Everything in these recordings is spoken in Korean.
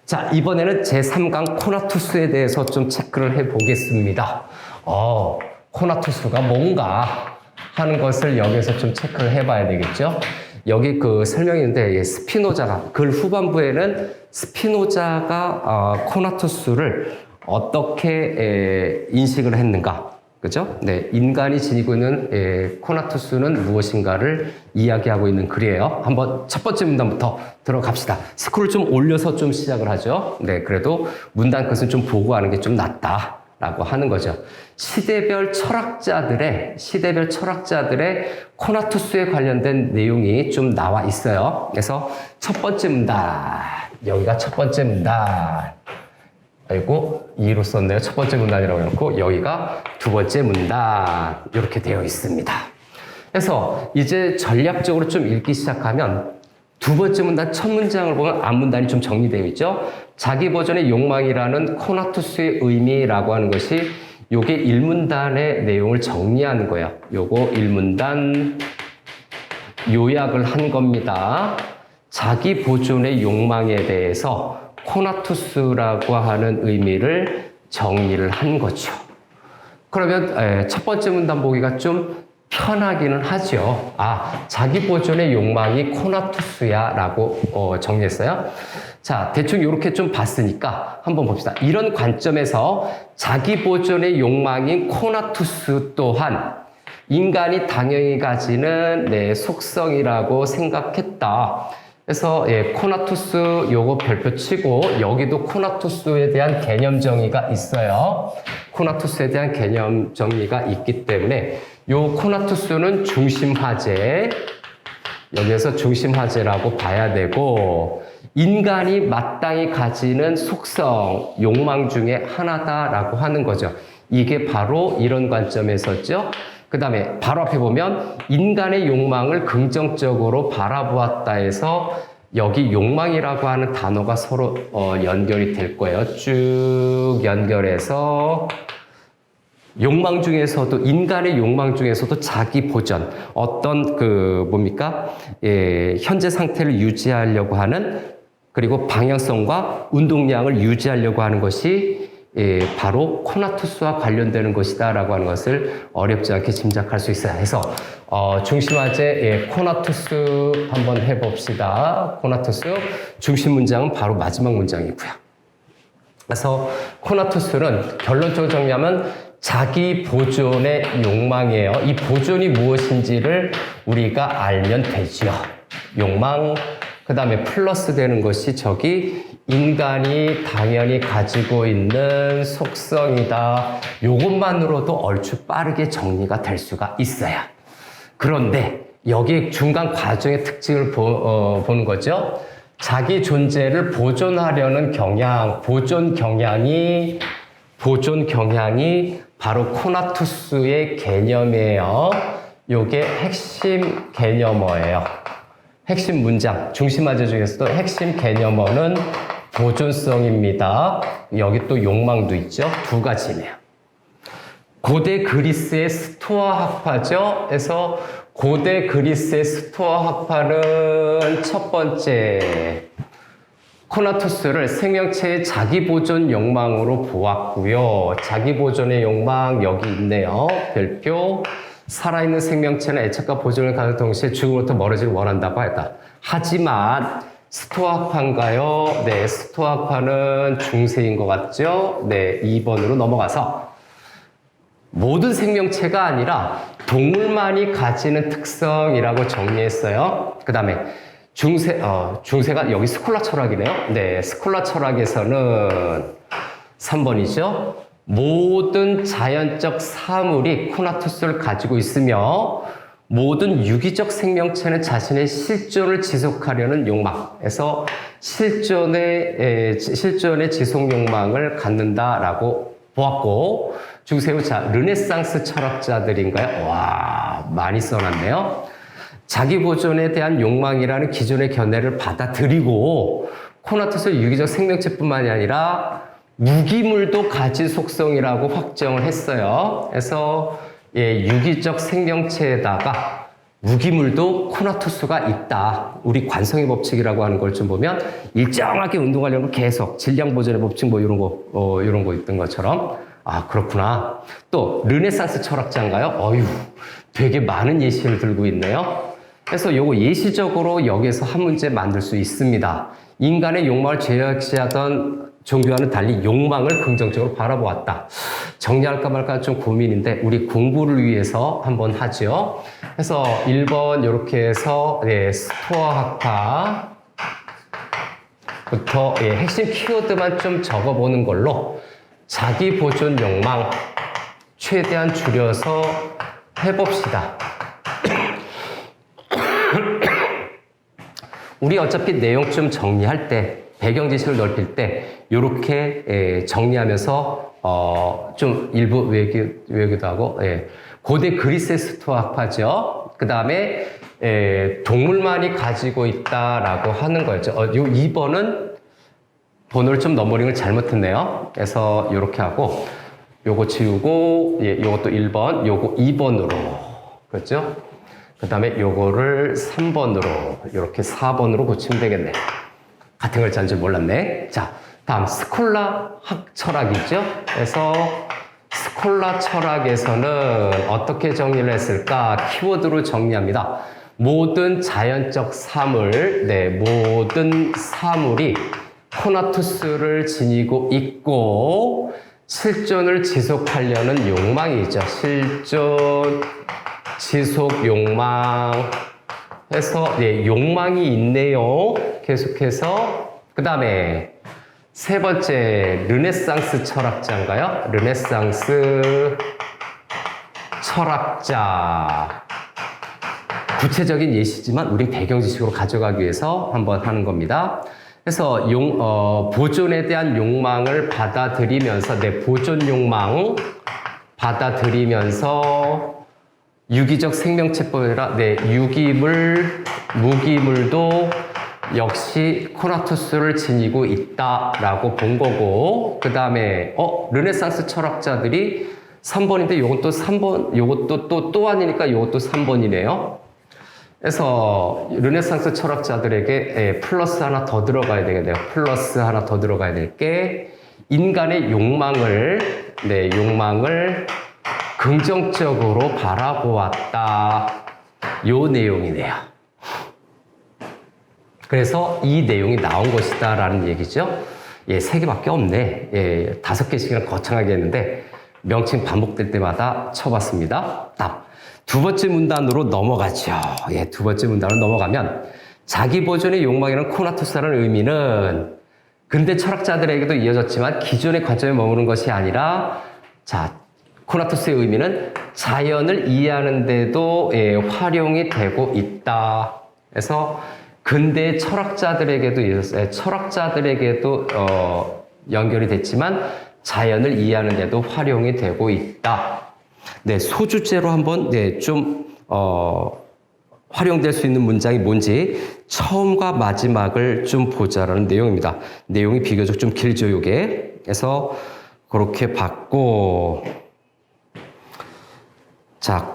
자, 이번에는 제3강 코나투스에 대해서 좀 체크를 해 보겠습니다. 코나투스가 뭔가 하는 것을 여기서 좀 체크를 해 봐야 되겠죠. 여기 그 설명이 있는데, 스피노자가, 글 후반부에는 스피노자가 코나투스를 어떻게 인식을 했는가. 그죠? 네. 인간이 지니고 있는 코나투스는 무엇인가를 이야기하고 있는 글이에요. 한번 첫 번째 문단부터 들어갑시다. 스크롤 좀 올려서 좀 시작을 하죠. 네. 그래도 문단 끝은 좀 보고 하는 게 좀 낫다. 라고 하는 거죠. 시대별 철학자들의 코나투스에 관련된 내용이 좀 나와 있어요. 그래서 첫 번째 문단. 여기가 첫 번째 문단. 아이고, 2로 썼네요. 첫 번째 문단이라고 해놓고, 여기가 두 번째 문단. 이렇게 되어 있습니다. 그래서 이제 전략적으로 좀 읽기 시작하면, 두 번째 문단 첫 문장을 보면 앞문단이 좀 정리되어 있죠. 자기 버전의 욕망이라는 코나투스의 의미라고 하는 것이 요게 1문단의 내용을 정리하는 거예요. 요거 1문단 요약을 한 겁니다. 자기 보존의 욕망에 대해서 코나투스라고 하는 의미를 정리를 한 거죠. 그러면 첫 번째 문단 보기가 좀 편하기는 하죠. 자기 보존의 욕망이 코나투스야 라고 정리했어요. 자, 대충 이렇게 좀 봤으니까 한번 봅시다. 이런 관점에서 자기 보존의 욕망인 코나투스 또한 인간이 당연히 가지는 속성이라고 생각했다. 그래서 코나투스 요거 별표 치고 여기도 코나투스에 대한 개념 정의가 있어요. 코나투스에 대한 개념 정의가 있기 때문에 요 코나투스는 중심화제, 여기에서 중심화제라고 봐야 되고, 인간이 마땅히 가지는 속성, 욕망 중에 하나다라고 하는 거죠. 이게 바로 이런 관점에서죠. 그 다음에 바로 앞에 보면 인간의 욕망을 긍정적으로 바라보았다 해서 여기 욕망이라고 하는 단어가 서로 연결이 될 거예요. 쭉 연결해서 욕망 중에서도, 인간의 욕망 중에서도 자기 보전, 어떤 현재 상태를 유지하려고 하는, 그리고 방향성과 운동량을 유지하려고 하는 것이 바로 코나투스와 관련되는 것이다 라고 하는 것을 어렵지 않게 짐작할 수 있어요. 그래서 중심화제 코나투스 한번 해봅시다. 코나투스 중심 문장은 바로 마지막 문장이고요. 그래서 코나투스는 결론적으로 정리하면 자기 보존의 욕망이에요. 이 보존이 무엇인지를 우리가 알면 되죠. 욕망, 그 다음에 플러스 되는 것이 저기 인간이 당연히 가지고 있는 속성이다. 요것만으로도 얼추 빠르게 정리가 될 수가 있어요. 그런데 여기 중간 과정의 특징을 보는 거죠. 자기 존재를 보존하려는 경향, 보존 경향이 바로 코나투스의 개념이에요. 요게 핵심 개념어예요. 핵심 문장, 중심화제 중에서도 핵심 개념어는 보존성입니다. 여기 또 욕망도 있죠. 두 가지네요. 고대 그리스의 스토아 학파죠. 그래서 고대 그리스의 스토아 학파는 첫 번째, 코나투스를 생명체의 자기 보존 욕망으로 보았고요. 자기 보존의 욕망 여기 있네요. 별표. 살아있는 생명체는 애착과 보존을 가는 동시에 죽음으로부터 멀어지길 원한다고 했다. 하지만 스토아파인가요? 네, 스토아파는 중세인 것 같죠? 네, 2번으로 넘어가서 모든 생명체가 아니라 동물만이 가지는 특성이라고 정리했어요. 그 다음에 중세가 여기 스콜라 철학이네요. 네, 스콜라 철학에서는 3번이죠. 모든 자연적 사물이 코나투스를 가지고 있으며 모든 유기적 생명체는 자신의 실존을 지속하려는 욕망에서 실존의 지속 욕망을 갖는다라고 보았고, 중세후 르네상스 철학자들인가요? 와, 많이 써놨네요. 자기 보존에 대한 욕망이라는 기존의 견해를 받아들이고 코나투스를 유기적 생명체뿐만이 아니라 무기물도 가진 속성이라고 확정을 했어요. 그래서 유기적 생명체에다가 무기물도 코나투스가 있다. 우리 관성의 법칙이라고 하는 걸 좀 보면 일정하게 운동하려면 계속 질량 보존의 법칙 뭐 이런 거 있던 것처럼 아 그렇구나. 또 르네상스 철학자인가요? 어휴 되게 많은 예시를 들고 있네요. 그래서 요거 예시적으로 여기에서 한 문제 만들 수 있습니다. 인간의 욕망을 제약시하던 종교와는 달리 욕망을 긍정적으로 바라보았다. 정리할까 말까 좀 고민인데 우리 공부를 위해서 한번 하죠. 그래서 1번 이렇게 해서 스토아 학파부터 핵심 키워드만 좀 적어보는 걸로 자기 보존 욕망 최대한 줄여서 해봅시다. 우리 어차피 내용 좀 정리할 때 배경 지식을 넓힐 때 이렇게 정리하면서 좀 일부 외우기도 하고 고대 그리스의 스토아 학파죠. 그 다음에 동물만이 가지고 있다라고 하는 거였죠. 요 2번은 번호를 좀 넘버링을 잘못했네요. 그래서 이렇게 하고 요거 지우고 요것도 1번, 요거 2번으로 그렇죠? 그 다음에 요거를 3번으로 이렇게 4번으로 고치면 되겠네. 같은 걸 짠 줄 몰랐네. 자, 다음 스콜라 철학이죠. 그래서 스콜라 철학에서는 어떻게 정리를 했을까? 키워드로 정리합니다. 모든 자연적 사물, 모든 사물이 코나투스를 지니고 있고 실존을 지속하려는 욕망이죠. 실존, 지속 욕망 해서 욕망이 있네요. 계속해서 그 다음에 세 번째 르네상스 철학자인가요? 르네상스 철학자 구체적인 예시지만 우린 배경 지식으로 가져가기 위해서 한번 하는 겁니다. 그래서 보존에 대한 욕망을 받아들이면서 보존 욕망 받아들이면서 유기적 생명체뿐 아니라 무기물도 역시 코나투스를 지니고 있다라고 본 거고 그 다음에 르네상스 철학자들이 3번인데 요것도 3번 요것도 또 아니니까 요것도 3번이네요. 그래서 르네상스 철학자들에게 플러스 하나 더 들어가야 되겠네요. 플러스 하나 더 들어가야 될 게 인간의 욕망을 긍정적으로 바라보았다. 요 내용이네요. 그래서 이 내용이 나온 것이다 라는 얘기죠. 3개밖에 없네. 5개씩이나 거창하게 했는데 명칭 반복될 때마다 쳐봤습니다. 답. 두 번째 문단으로 넘어가죠. 두 번째 문단으로 넘어가면 자기 보존의 욕망이라는 코나투스라는 의미는 근대 철학자들에게도 이어졌지만 기존의 관점에 머무는 것이 아니라 코나투스의 의미는 자연을 이해하는 데도 활용이 되고 있다. 그래서 근대 철학자들에게도 이어졌어요. 철학자들에게도 연결이 됐지만 자연을 이해하는 데도 활용이 되고 있다. 소주제로 한번 좀 활용될 수 있는 문장이 뭔지 처음과 마지막을 좀 보자라는 내용입니다. 내용이 비교적 좀 길죠, 요게. 그래서 그렇게 봤고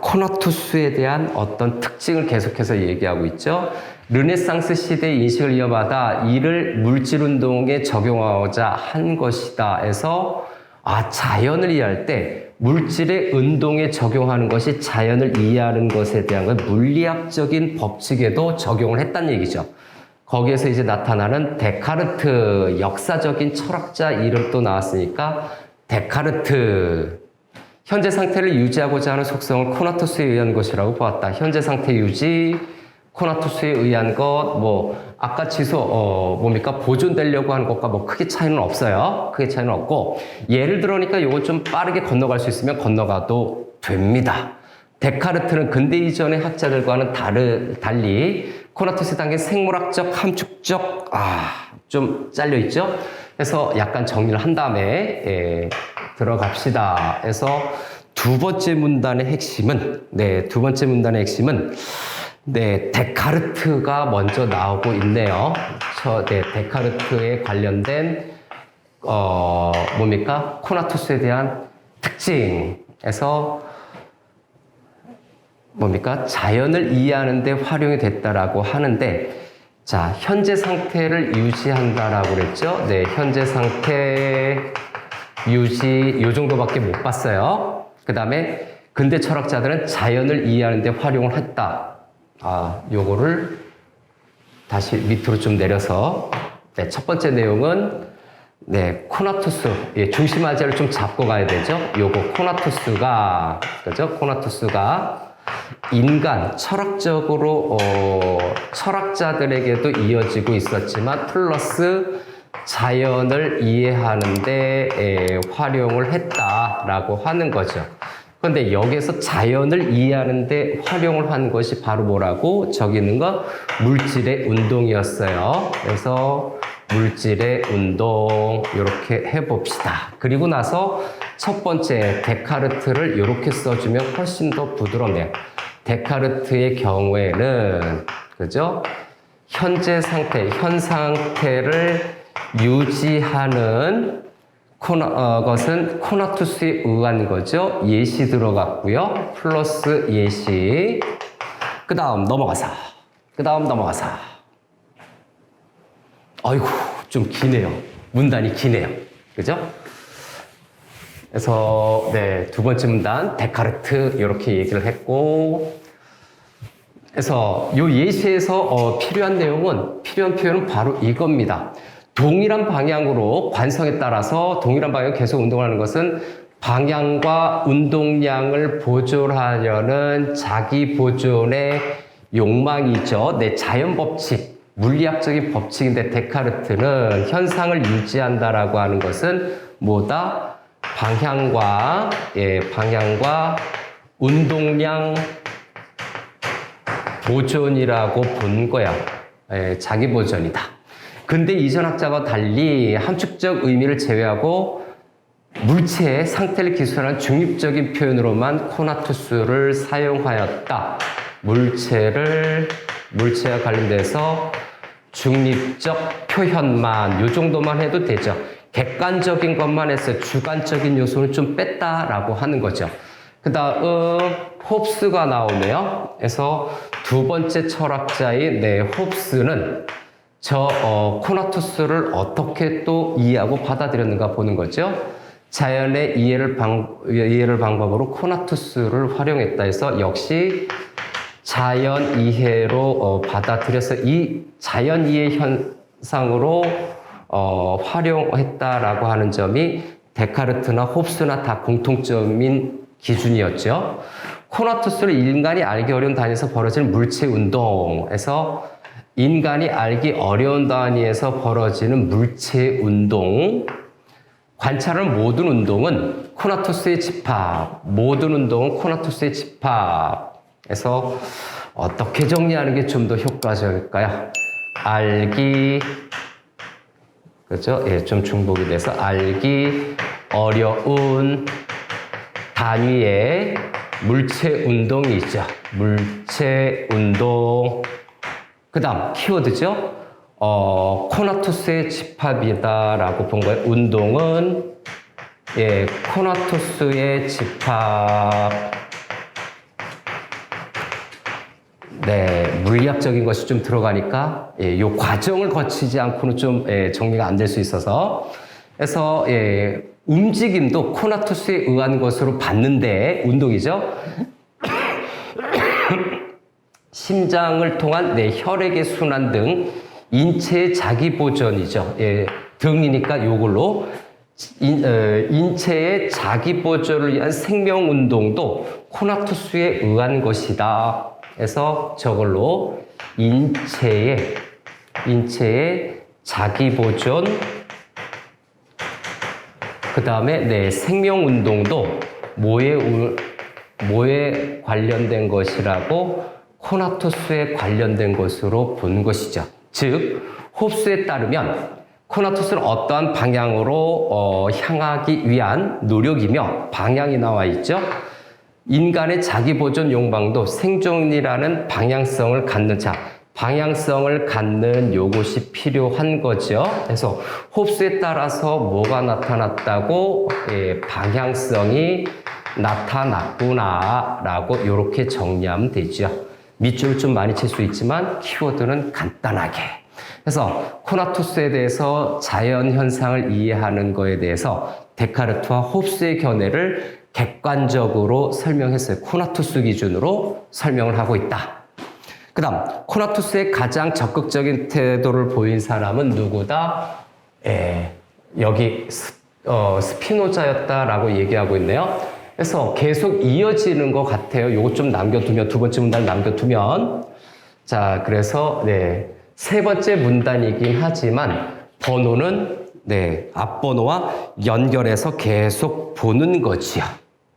코나투스에 대한 어떤 특징을 계속해서 얘기하고 있죠. 르네상스 시대의 인식을 이어받아 이를 물질운동에 적용하고자 한 것이다 해서 자연을 이해할 때 물질의 운동에 적용하는 것이 자연을 이해하는 것에 대한 물리학적인 법칙에도 적용을 했다는 얘기죠. 거기에서 이제 나타나는 데카르트 역사적인 철학자 이름도 나왔으니까 데카르트 현재 상태를 유지하고자 하는 속성을 코나투스에 의한 것이라고 보았다. 현재 상태 유지, 코나투스에 의한 것, 아까 보존되려고 하는 것과 크게 차이는 없어요. 크게 차이는 없고, 예를 들어니까 요거 좀 빠르게 건너갈 수 있으면 건너가도 됩니다. 데카르트는 근대 이전의 학자들과는 달리, 코나투스에 담긴 생물학적, 함축적, 좀 잘려있죠? 그래서 약간 정리를 한 다음에, 들어갑시다. 그래서 두 번째 문단의 핵심은, 데카르트가 먼저 나오고 있네요. 데카르트에 관련된, 코나투스에 대한 특징에서 뭡니까? 자연을 이해하는 데 활용이 됐다라고 하는데, 자, 현재 상태를 유지한다라고 그랬죠? 네, 현재 상태 유지, 요 정도밖에 못 봤어요. 그 다음에 근대 철학자들은 자연을 이해하는 데 활용을 했다. 요거를 다시 밑으로 좀 내려서, 네, 첫 번째 내용은, 네, 코나투스, 예, 중심 화제를 좀 잡고 가야 되죠. 요거 코나투스가, 그죠? 코나투스가 인간, 철학적으로, 철학자들에게도 이어지고 있었지만, 플러스 자연을 이해하는데 활용을 했다라고 하는 거죠. 그런데 여기서 자연을 이해하는데 활용을 한 것이 바로 뭐라고? 저기 있는 거 물질의 운동이었어요. 그래서 물질의 운동 이렇게 해봅시다. 그리고 나서 첫 번째 데카르트를 이렇게 써주면 훨씬 더 부드럽네요. 데카르트의 경우에는 그죠? 현재 상태, 현 상태를 유지하는 것은 코나투스에 의한 거죠. 예시 들어갔고요. 플러스 예시. 그 다음 넘어가서. 아이고, 좀 기네요. 문단이 기네요. 그죠? 그래서, 네, 두 번째 문단, 데카르트, 이렇게 얘기를 했고, 그래서 요 예시에서 필요한 표현은 바로 이겁니다. 동일한 방향으로 관성에 따라서 동일한 방향으로 계속 운동하는 것은 방향과 운동량을 보존하려는 자기 보존의 욕망이죠. 내 자연 법칙, 물리학적인 법칙인데 데카르트는 현상을 유지한다라고 하는 것은 뭐다? 방향과 운동량 보존이라고 본 거야. 자기 보존이다. 근데 이전 학자와 달리 함축적 의미를 제외하고 물체의 상태를 기술하는 중립적인 표현으로만 코나투스를 사용하였다. 물체와 관련돼서 중립적 표현만, 요 정도만 해도 되죠. 객관적인 것만 해서 주관적인 요소를 좀 뺐다라고 하는 거죠. 그 다음, 홉스가 나오네요. 그래서 두 번째 철학자인 홉스는 코나투스를 어떻게 또 이해하고 받아들였는가 보는 거죠. 자연의 이해를 방법으로 코나투스를 활용했다 해서 역시 자연 이해로 받아들여서 이 자연 이해 현상으로 활용했다라고 하는 점이 데카르트나 홉스나 다 공통점인 기준이었죠. 코나투스를 인간이 알기 어려운 단위에서 벌어지는 물체 운동에서 인간이 알기 어려운 단위에서 벌어지는 물체 운동, 관찰하는 모든 운동은 코나투스의 집합, 모든 운동은 코나투스의 집합에서 어떻게 정리하는 게 좀 더 효과적일까요? 알기, 그렇죠? 예, 좀 중복이 돼서 알기 어려운 단위의 물체 운동이 있죠. 물체 운동. 그 다음, 키워드죠. 코나투스의 집합이다라고 본 거예요. 운동은, 코나투스의 집합. 네, 물리학적인 것이 좀 들어가니까, 요 과정을 거치지 않고는 좀, 정리가 안 될 수 있어서. 그래서, 움직임도 코나투스에 의한 것으로 봤는데, 운동이죠. 심장을 통한 혈액의 순환 등 인체의 자기 보존이죠. 등이니까 요걸로 인체의 자기 보존을 위한 생명 운동도 코나투스에 의한 것이다. 그래서 저걸로 인체의 자기 보존, 그 다음에 생명 운동도 뭐에 관련된 것이라고? 코나투스에 관련된 것으로 본 것이죠. 즉, 홉스에 따르면 코나투스는 어떠한 방향으로 향하기 위한 노력이며 방향이 나와 있죠. 인간의 자기보존 욕망도 생존이라는 방향성을 갖는 방향성을 갖는 요것이 필요한 거죠. 그래서 홉스에 따라서 뭐가 나타났다고? 방향성이 나타났구나라고 이렇게 정리하면 되죠. 밑줄을 좀 많이 칠 수 있지만 키워드는 간단하게. 그래서 코나투스에 대해서 자연 현상을 이해하는 거에 대해서 데카르트와 홉스의 견해를 객관적으로 설명했어요. 코나투스 기준으로 설명을 하고 있다. 그 다음 코나투스의 가장 적극적인 태도를 보인 사람은 누구다? 여기 스피노자였다라고 얘기하고 있네요. 그래서 계속 이어지는 것 같아요. 요거 좀 남겨두면, 두 번째 문단을 남겨두면. 자, 그래서, 세 번째 문단이긴 하지만, 번호는, 앞번호와 연결해서 계속 보는 거지요.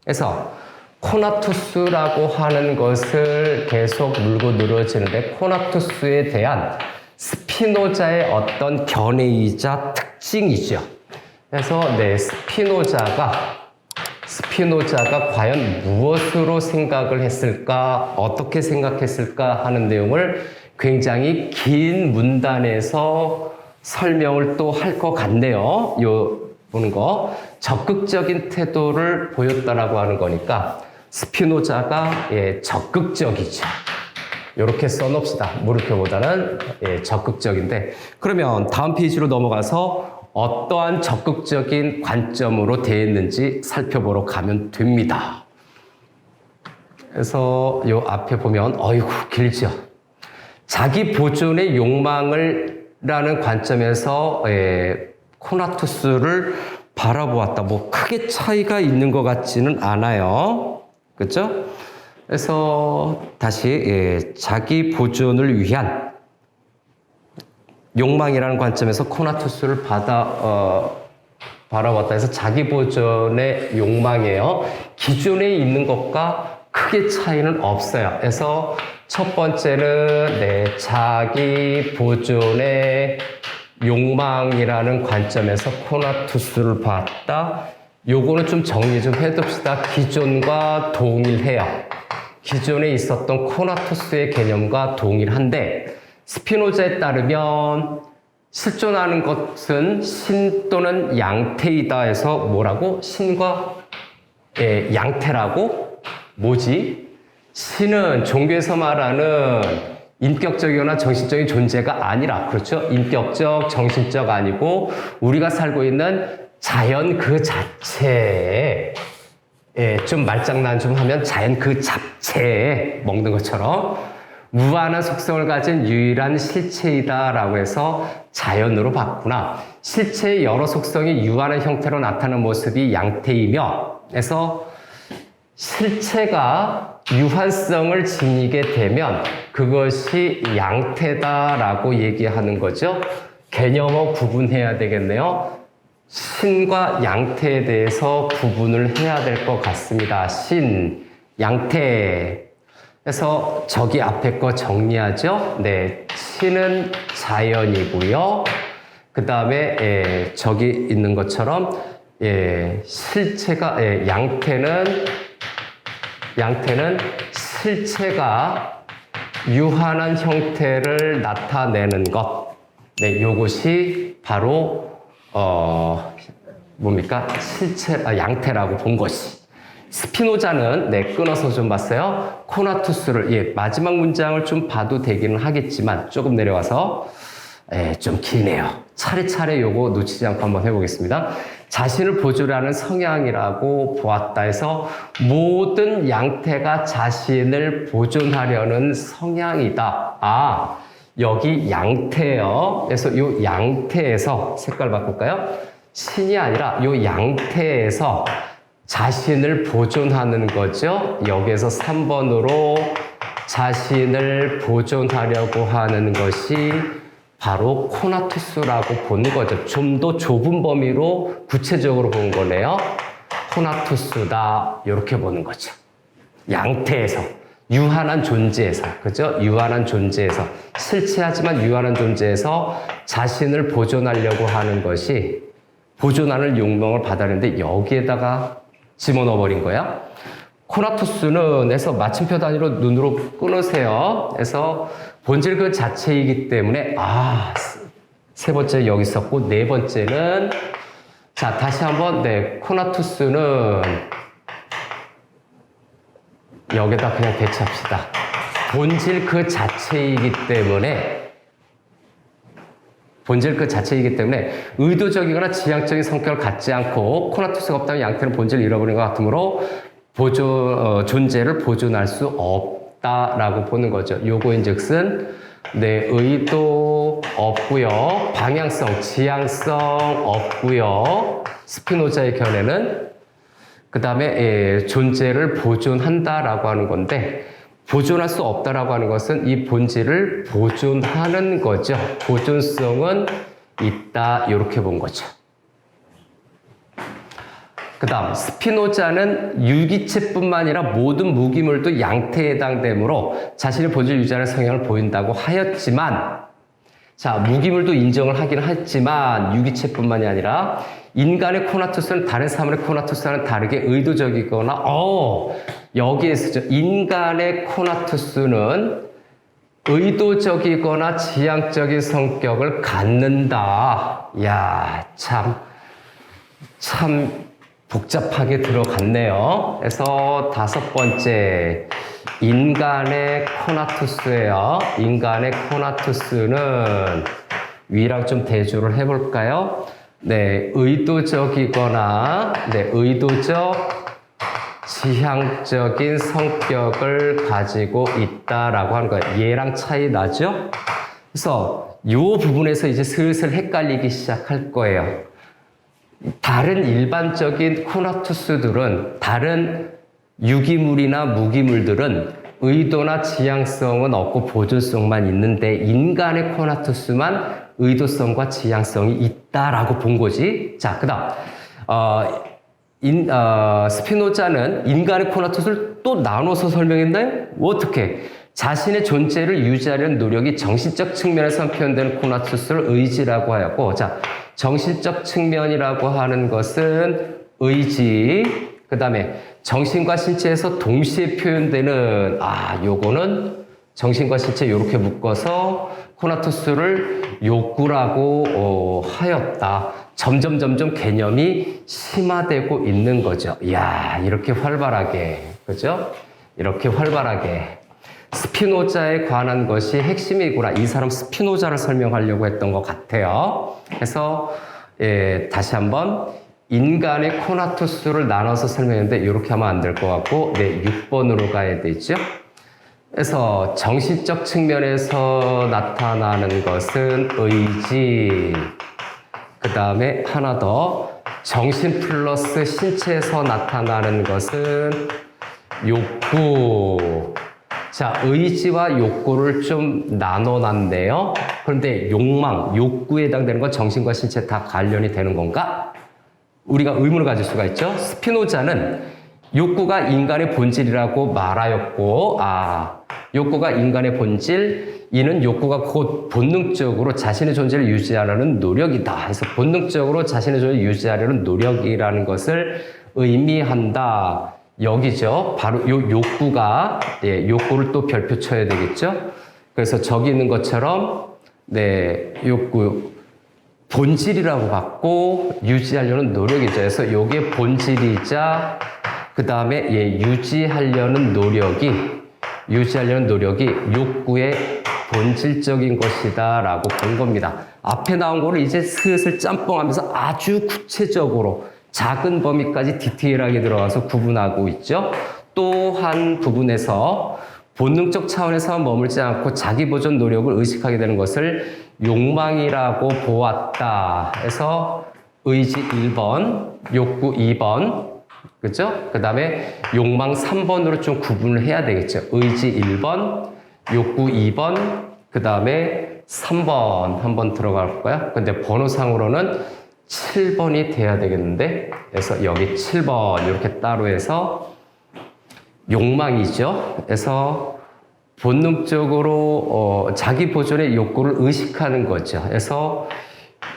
그래서, 코나투스라고 하는 것을 계속 물고 늘어지는데, 코나투스에 대한 스피노자의 어떤 견해이자 특징이죠. 그래서, 스피노자가 과연 무엇으로 생각을 했을까, 어떻게 생각했을까 하는 내용을 굉장히 긴 문단에서 설명을 또 할 것 같네요. 보는 거. 적극적인 태도를 보였다라고 하는 거니까 스피노자가 적극적이죠. 이렇게 써놓읍시다. 물음표보다는 적극적인데, 그러면 다음 페이지로 넘어가서 어떠한 적극적인 관점으로 대했는지 살펴보러 가면 됩니다. 그래서 요 앞에 보면 어이구 길죠. 자기 보존의 욕망을 라는 관점에서 코나투스를 바라보았다. 뭐 크게 차이가 있는 것 같지는 않아요. 그렇죠? 그래서 다시 자기 보존을 위한 욕망이라는 관점에서 코나투스를 바라봤다 해서 자기 보존의 욕망이에요. 기존에 있는 것과 크게 차이는 없어요. 그래서 첫 번째는 자기 보존의 욕망이라는 관점에서 코나투스를 봤다. 요거는 좀 정리 좀 해둡시다. 기존과 동일해요. 기존에 있었던 코나투스의 개념과 동일한데 스피노자에 따르면 실존하는 것은 신 또는 양태이다 해서 뭐라고? 신과 양태라고? 뭐지? 신은 종교에서 말하는 인격적이거나 정신적인 존재가 아니라, 그렇죠? 인격적, 정신적 아니고 우리가 살고 있는 자연 그 자체에 좀 말장난 좀 하면 자연 그 잡채에 먹는 것처럼 무한한 속성을 가진 유일한 실체이다라고 해서 자연으로 봤구나. 실체의 여러 속성이 유한한 형태로 나타나는 모습이 양태이며, 그래서 실체가 유한성을 지니게 되면 그것이 양태다라고 얘기하는 거죠. 개념을 구분해야 되겠네요. 신과 양태에 대해서 구분을 해야 될 것 같습니다. 신, 양태. 그래서 저기 앞에 거 정리하죠. 신은 자연이고요. 그 다음에 저기 있는 것처럼 실체가 양태는 실체가 유한한 형태를 나타내는 것. 요것이 바로 뭡니까? 양태라고 본 것이. 스피노자는 끊어서 좀 봤어요. 코나투스를 마지막 문장을 좀 봐도 되기는 하겠지만 조금 내려와서 좀 기네요. 차례차례 요거 놓치지 않고 한번 해보겠습니다. 자신을 보존하는 성향이라고 보았다 해서 모든 양태가 자신을 보존하려는 성향이다. 여기 양태요. 그래서 요 양태에서 색깔 바꿀까요? 신이 아니라 요 양태에서 자신을 보존하는 거죠. 여기에서 3번으로 자신을 보존하려고 하는 것이 바로 코나투스라고 보는 거죠. 좀 더 좁은 범위로 구체적으로 본 거네요. 코나투스다. 이렇게 보는 거죠. 양태에서, 유한한 존재에서, 그죠? 유한한 존재에서, 실체하지만 유한한 존재에서 자신을 보존하려고 하는 것이 보존하는 욕망을 받았는데 여기에다가 집어넣어버린 거야. 코나투스는 해서 마침표 단위로 눈으로 끊으세요. 그래서 본질 그 자체이기 때문에 세 번째 여기 있었고 네 번째는 자 다시 한번 코나투스는 여기다 그냥 배치합시다. 본질 그 자체이기 때문에 의도적이거나 지향적인 성격을 갖지 않고 코나투스가 없다면 양태는 본질을 잃어버린 것 같으므로 존재를 보존할 수 없다라고 보는 거죠. 요거인즉슨 네, 의도 없고요. 방향성, 지향성 없고요. 스피노자의 견해는 그 다음에 존재를 보존한다라고 하는 건데 보존할 수 없다라고 하는 것은 이 본질을 보존하는 거죠. 보존성은 있다 이렇게 본 거죠. 그 다음 스피노자는 유기체뿐만 아니라 모든 무기물도 양태에 해당되므로 자신의 본질 유지하는 성향을 보인다고 하였지만 자 무기물도 인정을 하긴 했지만 유기체뿐만이 아니라 인간의 코나투스는 다른 사물의 코나투스와는 다르게 의도적이거나 여기에서죠. 인간의 코나투스는 의도적이거나 지향적인 성격을 갖는다. 야, 참 복잡하게 들어갔네요. 그래서 5번째 인간의 코나투스예요. 인간의 코나투스는 위랑 좀 대조를 해볼까요? 네, 의도적이거나 의도적 지향적인 성격을 가지고 있다라고 하는 거예요. 얘랑 차이 나죠? 그래서 이 부분에서 이제 슬슬 헷갈리기 시작할 거예요. 다른 일반적인 코나투스들은 다른 유기물이나 무기물들은 의도나 지향성은 없고 보존성만 있는데 인간의 코나투스만 의도성과 지향성이 있다라고 본 거지. 자, 그 다음 스피노자는 인간의 코나투스를 또 나눠서 설명했나요? 어떻게? 자신의 존재를 유지하려는 노력이 정신적 측면에서 표현되는 코나투스를 의지라고 하였고, 자, 정신적 측면이라고 하는 것은 의지, 그 다음에 정신과 신체에서 동시에 표현되는, 요거는 정신과 신체 이렇게 묶어서 코나투스를 욕구라고 하였다. 점점 개념이 심화되고 있는 거죠. 이야, 이렇게 활발하게, 그죠? 이렇게 활발하게. 스피노자에 관한 것이 핵심이구나. 이 사람 스피노자를 설명하려고 했던 것 같아요. 그래서 다시 한번 인간의 코나투스를 나눠서 설명했는데 이렇게 하면 안 될 것 같고 6번으로 가야 되죠. 그래서 정신적 측면에서 나타나는 것은 의지, 그 다음에 하나 더 정신 플러스 신체에서 나타나는 것은 욕구. 자, 의지와 욕구를 좀 나눠놨네요. 그런데 욕구에 해당되는 건 정신과 신체 다 관련이 되는 건가? 우리가 의문을 가질 수가 있죠. 스피노자는 욕구가 인간의 본질이라고 말하였고, 욕구가 인간의 본질, 이는 욕구가 곧 본능적으로 자신의 존재를 유지하려는 노력이다. 그래서 본능적으로 자신의 존재를 유지하려는 노력이라는 것을 의미한다. 여기죠. 바로 요 욕구가, 욕구를 또 별표 쳐야 되겠죠. 그래서 저기 있는 것처럼, 욕구, 본질이라고 받고 유지하려는 노력이죠. 그래서 요게 본질이자, 그 다음에 유지하려는 노력이 욕구의 본질적인 것이다 라고 본 겁니다. 앞에 나온 거를 이제 슬슬 짬뽕하면서 아주 구체적으로 작은 범위까지 디테일하게 들어가서 구분하고 있죠. 또 한 부분에서 본능적 차원에서 머물지 않고 자기 보존 노력을 의식하게 되는 것을 욕망이라고 보았다. 그래서 의지 1번, 욕구 2번, 그죠? 그 다음에 욕망 3번으로 좀 구분을 해야 되겠죠. 의지 1번, 욕구 2번, 그 다음에 3번 한번 들어갈까요? 근데 번호상으로는 7번이 돼야 되겠는데, 그래서 여기 7번 이렇게 따로 해서 욕망이죠. 그래서 본능적으로 자기 보존의 욕구를 의식하는 거죠. 그래서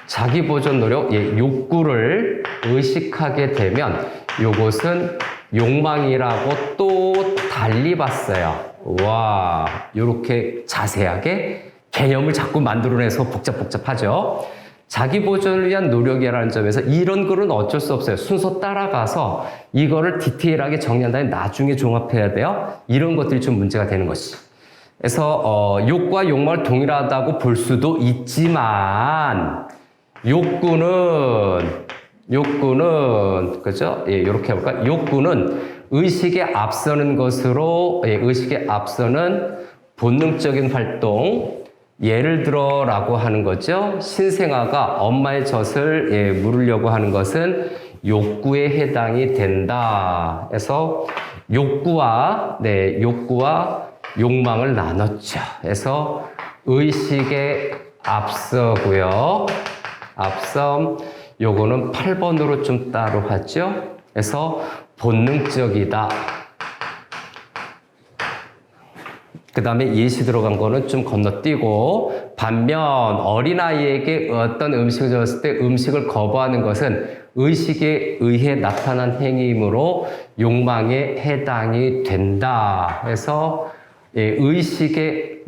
자기 보존 노력, 욕구를 의식하게 되면 요것은 욕망이라고 또 달리 봤어요. 와, 이렇게 자세하게 개념을 자꾸 만들어내서 복잡하죠. 자기 보존을 위한 노력이라는 점에서 이런 글은 어쩔 수 없어요. 순서 따라가서 이거를 디테일하게 정리한 다음에 나중에 종합해야 돼요. 이런 것들이 좀 문제가 되는 것이. 그래서 욕과 욕망을 동일하다고 볼 수도 있지만 욕구는 그죠? 예, 이렇게 해볼까? 욕구는 의식에 앞서는 것으로 의식에 앞서는 본능적인 활동, 예를 들어라고 하는 거죠. 신생아가 엄마의 젖을 물으려고 하는 것은 욕구에 해당이 된다. 그래서 욕구와 욕망을 나눴죠. 그래서 의식에 앞서고요. 앞섬 요거는 8번으로 좀 따로 하죠. 그래서 본능적이다. 그 다음에 예시 들어간 거는 좀 건너뛰고, 반면 어린아이에게 어떤 음식을 줬을 때 음식을 거부하는 것은 의식에 의해 나타난 행위이므로 욕망에 해당이 된다. 그래서 의식에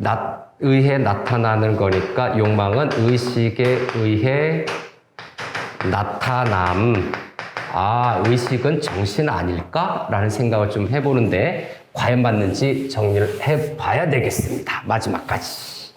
의해 나타나는 거니까 욕망은 의식에 의해 나타남. 아, 의식은 정신 아닐까? 라는 생각을 좀 해보는데 과연 맞는지 정리를 해봐야 되겠습니다. 마지막까지.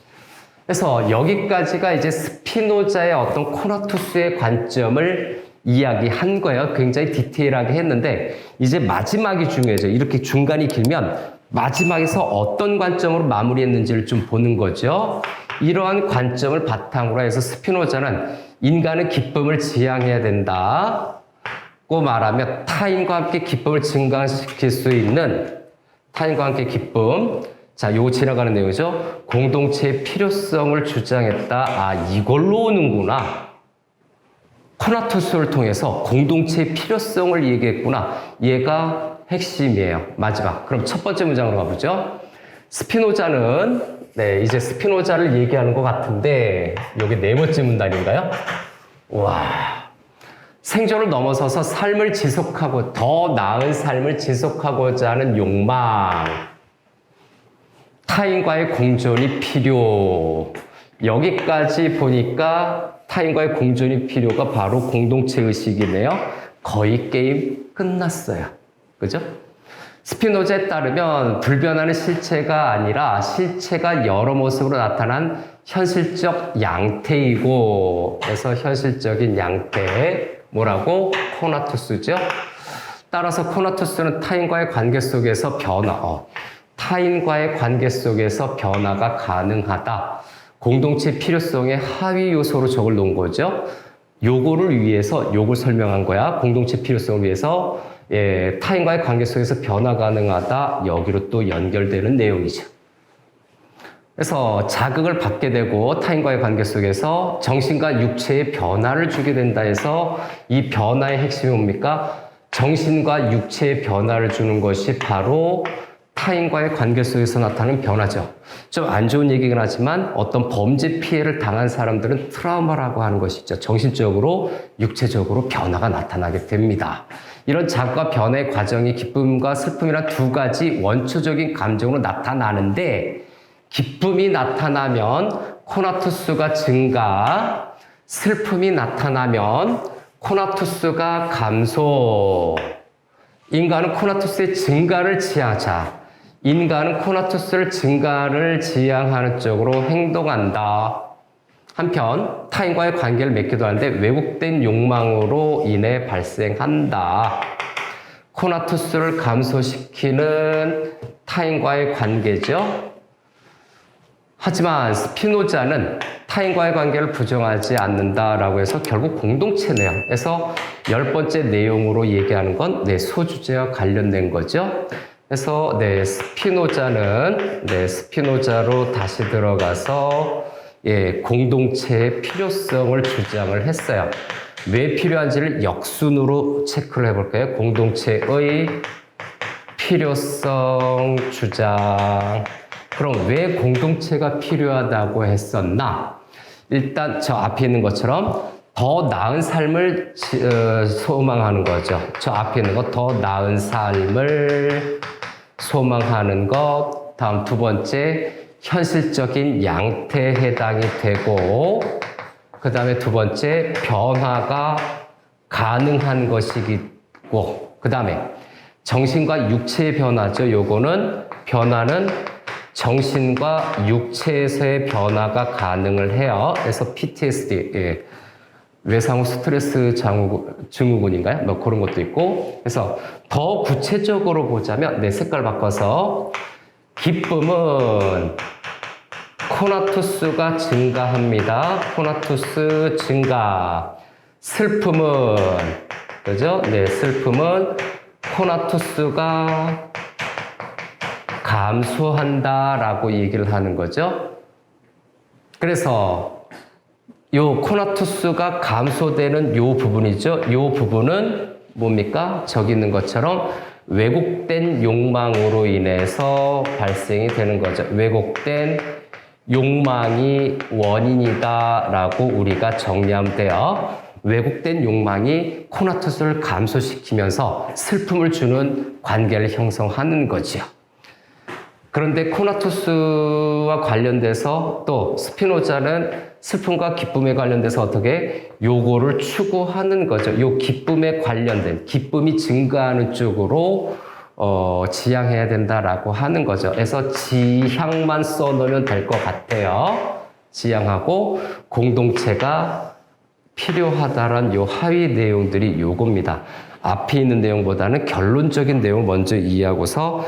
그래서 여기까지가 이제 스피노자의 어떤 코나투스의 관점을 이야기한 거예요. 굉장히 디테일하게 했는데 이제 마지막이 중요해져. 이렇게 중간이 길면 마지막에서 어떤 관점으로 마무리했는지를 좀 보는 거죠. 이러한 관점을 바탕으로 해서 스피노자는 인간은 기쁨을 지향해야 된다고 말하며 타인과 함께 기쁨을 증강시킬 수 있는 타인과 함께 기쁨. 자, 요거 지나가는 내용이죠. 공동체의 필요성을 주장했다. 아, 이걸로 오는구나. 코나투스를 통해서 공동체의 필요성을 얘기했구나. 얘가 핵심이에요. 마지막. 그럼 첫 번째 문장으로 가보죠. 스피노자는, 이제 스피노자를 얘기하는 것 같은데, 여기 네 번째 문단인가요? 와. 생존을 넘어서서 삶을 지속하고 더 나은 삶을 지속하고자 하는 욕망, 타인과의 공존이 필요. 여기까지 보니까 타인과의 공존이 필요가 바로 공동체 의식이네요. 거의 게임 끝났어요. 그죠? 스피노자에 따르면 불변하는 실체가 아니라 실체가 여러 모습으로 나타난 현실적 양태이고, 그래서 현실적인 양태. 뭐라고? 코나투스죠. 따라서 코나투스는 타인과의 관계 속에서 타인과의 관계 속에서 변화가 가능하다. 공동체 필요성의 하위 요소로 저걸 놓은 거죠. 요거를 위해서 요걸 설명한 거야. 공동체 필요성을 위해서 타인과의 관계 속에서 변화 가능하다. 여기로 또 연결되는 내용이죠. 그래서 자극을 받게 되고 타인과의 관계 속에서 정신과 육체의 변화를 주게 된다 해서 이 변화의 핵심이 뭡니까? 정신과 육체의 변화를 주는 것이 바로 타인과의 관계 속에서 나타나는 변화죠. 좀 안 좋은 얘기긴 하지만 어떤 범죄 피해를 당한 사람들은 트라우마라고 하는 것이 있죠. 정신적으로, 육체적으로 변화가 나타나게 됩니다. 이런 자극과 변화의 과정이 기쁨과 슬픔이란 두 가지 원초적인 감정으로 나타나는데 기쁨이 나타나면 코나투스가 증가, 슬픔이 나타나면 코나투스가 감소. 인간은 코나투스의 증가를 지향하자. 인간은 코나투스를 증가를 지향하는 쪽으로 행동한다. 한편 타인과의 관계를 맺기도 하는데 왜곡된 욕망으로 인해 발생한다. 코나투스를 감소시키는 타인과의 관계죠. 하지만 스피노자는 타인과의 관계를 부정하지 않는다라고 해서 결국 공동체네요. 그래서 10번째 내용으로 얘기하는 건 소주제와 관련된 거죠. 그래서 스피노자로 다시 들어가서 공동체의 필요성을 주장을 했어요. 왜 필요한지를 역순으로 체크를 해볼까요? 공동체의 필요성 주장. 그럼 왜 공동체가 필요하다고 했었나? 일단 저 앞에 있는 것처럼 더 나은 삶을 소망하는 거죠. 저 앞에 있는 것, 더 나은 삶을 소망하는 것. 다음 두 번째, 현실적인 양태에 해당이 되고, 그 다음에 두 번째, 변화가 가능한 것이고, 그 다음에 정신과 육체의 변화죠. 요거는 변화는 정신과 육체에서의 변화가 가능을 해요. 그래서 PTSD, 예. 외상후 스트레스 증후군인가요? 뭐 그런 것도 있고. 그래서 더 구체적으로 보자면, 네, 색깔 바꿔서 기쁨은 코나투스가 증가합니다. 코나투스 증가. 슬픔은, 그죠? 네, 슬픔은 코나투스가 감소한다라고 얘기를 하는 거죠. 그래서 요 코나투스가 감소되는 요 부분이죠. 요 부분은 뭡니까? 저기 있는 것처럼 왜곡된 욕망으로 인해서 발생이 되는 거죠. 왜곡된 욕망이 원인이다라고 우리가 정리하면 돼요. 왜곡된 욕망이 코나투스를 감소시키면서 슬픔을 주는 관계를 형성하는 거지요. 그런데 코나투스와 관련돼서 또 스피노자는 슬픔과 기쁨에 관련돼서 어떻게 요거를 추구하는 거죠. 요 기쁨에 관련된 기쁨이 증가하는 쪽으로 지향해야 된다라고 하는 거죠. 그래서 지향만 써놓으면 될 것 같아요. 지향하고 공동체가 필요하다란 요 하위 내용들이 요겁니다. 앞에 있는 내용보다는 결론적인 내용을 먼저 이해하고서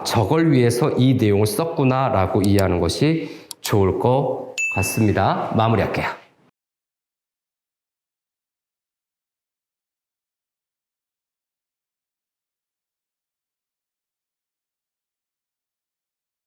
저걸 위해서 이 내용을 썼구나라고 이해하는 것이 좋을 것 같습니다. 마무리할게요.